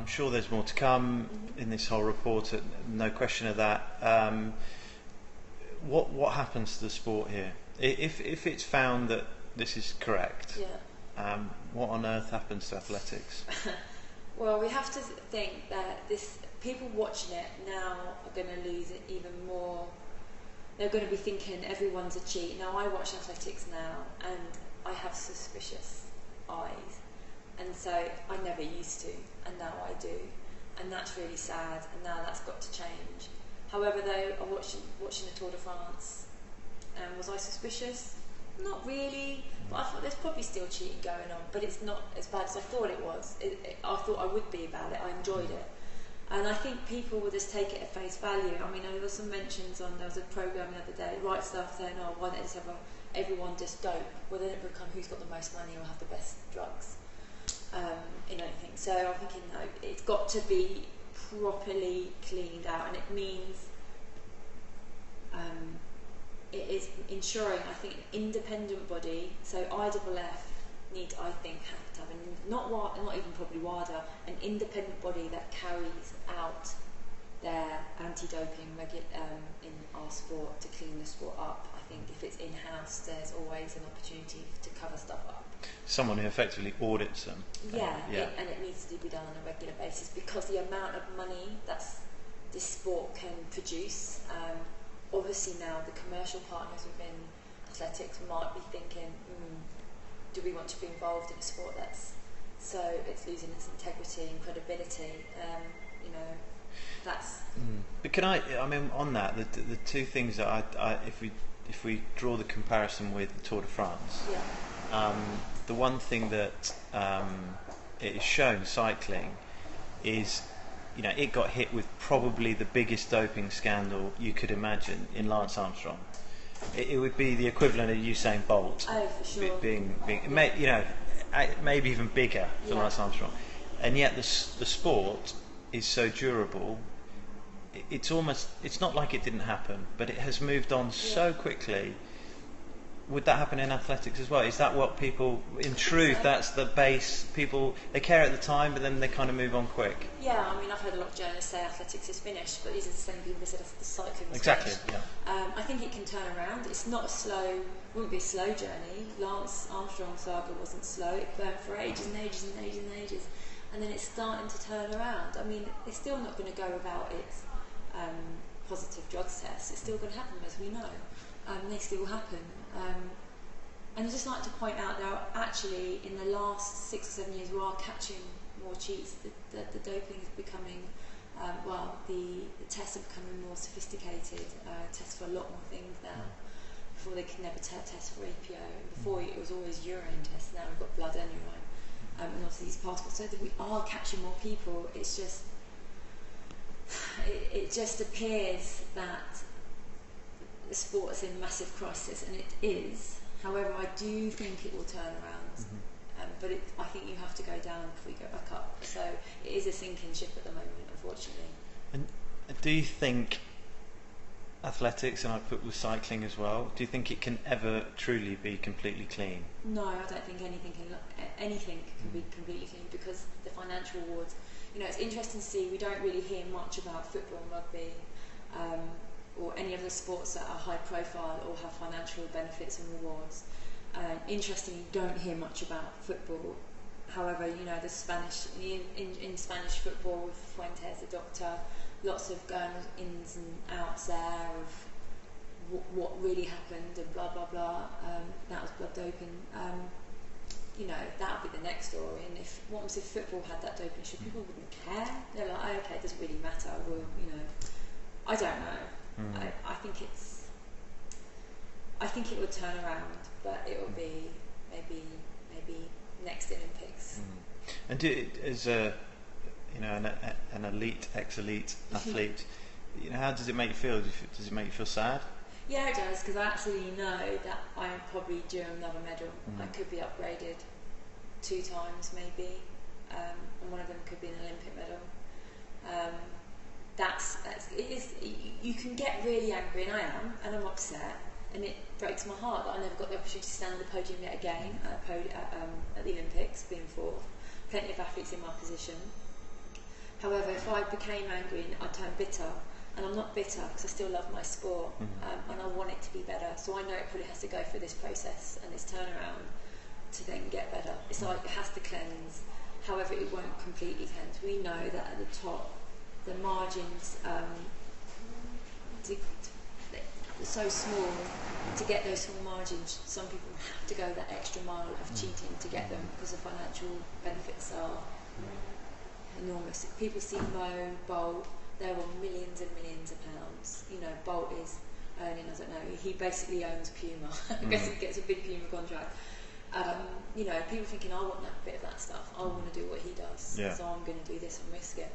I'm sure there's more to come in this whole report, no question of that. What happens to the sport here? If it's found that this is correct, what on earth happens to athletics? Well, we have to think that people watching it now are going to lose it even more. They're going to be thinking everyone's a cheat. Now, I watch athletics now and I have suspicious eyes, and so I never used to, and now I do, and that's really sad, and now that's got to change. However, though, I'm watching the Tour de France, and was I suspicious? Not really, but I thought there's probably still cheating going on, but it's not as bad as I thought it was. I thought I would be about it. I enjoyed it. And I think people will just take it at face value. I mean, there was some mentions there was a programme the other day, Right Stuff, saying, oh, why don't they just have everyone just dope? Well, then it become who's got the most money or have the best drugs in anything. So I'm thinking, no, it's got to be properly cleaned out, and it means it is ensuring, I think, an independent body. So IAAF need, I think, have to have not even probably WADA, an independent body that carries out their anti-doping in our sport to clean the sport up. I think if it's in-house, there's always an opportunity to cover stuff up. Someone who effectively audits them. And it needs to be done on a regular basis, because the amount of money that this sport can produce. Obviously now the commercial partners within athletics might be thinking, do we want to be involved in a sport that's so it's losing its integrity and credibility? That's. But can I mean, on that, the two things that if we draw the comparison with the Tour de France, the one thing that it is shown, cycling, is, it got hit with probably the biggest doping scandal you could imagine in Lance Armstrong. It would be the equivalent of Usain Bolt. Oh, for sure. Being maybe even bigger for Lance Armstrong. And yet the sport is so durable. It's not like it didn't happen, but it has moved on so quickly. Would that happen in athletics as well? Is that what people, in truth, that's the base, people, they care at the time, but then they kind of move on quick? Yeah, I mean, I've heard a lot of journalists say athletics is finished, but these are the same people who said the cycling is exactly, finished. I think it can turn around. It's not wouldn't be a slow journey. Lance Armstrong's saga wasn't slow. It burned for ages and ages and ages and ages. And then it's starting to turn around. I mean, it's still not going to go without its positive drugs tests. It's still going to happen, as we know. They still happen. And I'd just like to point out that actually in the last 6 or 7 years we are catching more cheats. The doping is becoming, the tests are becoming more sophisticated. Tests for a lot more things now. Before they could never test for APO. Before it was always urine tests. Now we've got blood and urine, and obviously these passports. So that we are catching more people. It's just it just appears that the sport is in massive crisis, and it is. However, I do think it will turn around, but I think you have to go down before you go back up. So it is a sinking ship at the moment, unfortunately. And do you think athletics, and I put with cycling as well, do you think it can ever truly be completely clean? No, I don't think anything can be completely clean, because the financial rewards. It's interesting to see. We don't really hear much about football and rugby. Or any other sports that are high profile or have financial benefits and rewards. Interestingly, you don't hear much about football. However, the Spanish in Spanish football with Fuentes, the doctor, lots of ins and outs there of what really happened and blah blah blah. That was blood doping. That would be the next story. And what if football had that doping issue? People wouldn't care. They're like, oh, okay, it doesn't really matter. Well, I don't know. I think it would turn around, but it will be maybe next Olympics. And as an elite, ex-elite athlete, how does it make you feel? Does it make you feel sad? Yeah, it does, because I absolutely know that I'm probably due another medal. I could be upgraded 2 times maybe, and one of them could be an Olympic medal. You can get really angry, and I am, and I'm upset, and it breaks my heart that I never got the opportunity to stand on the podium yet again at the Olympics, being 4th. Plenty of athletes in my position. However, if I became angry, I'd turn bitter. And I'm not bitter because I still love my sport, and I want it to be better. So I know it probably has to go through this process and this turnaround to then get better. It's like it has to cleanse. However, it won't completely cleanse. We know that at the top, the margins are so small. To get those small margins, some people have to go that extra mile of cheating to get them because the financial benefits are enormous. People see Mo, Bolt. They're on millions and millions of pounds. You know, Bolt is earning, I don't know, he basically owns Puma. I guess he gets a big Puma contract. You know, people thinking, I want that bit of that stuff. I want to do what he does. So I'm going to do this and risk it.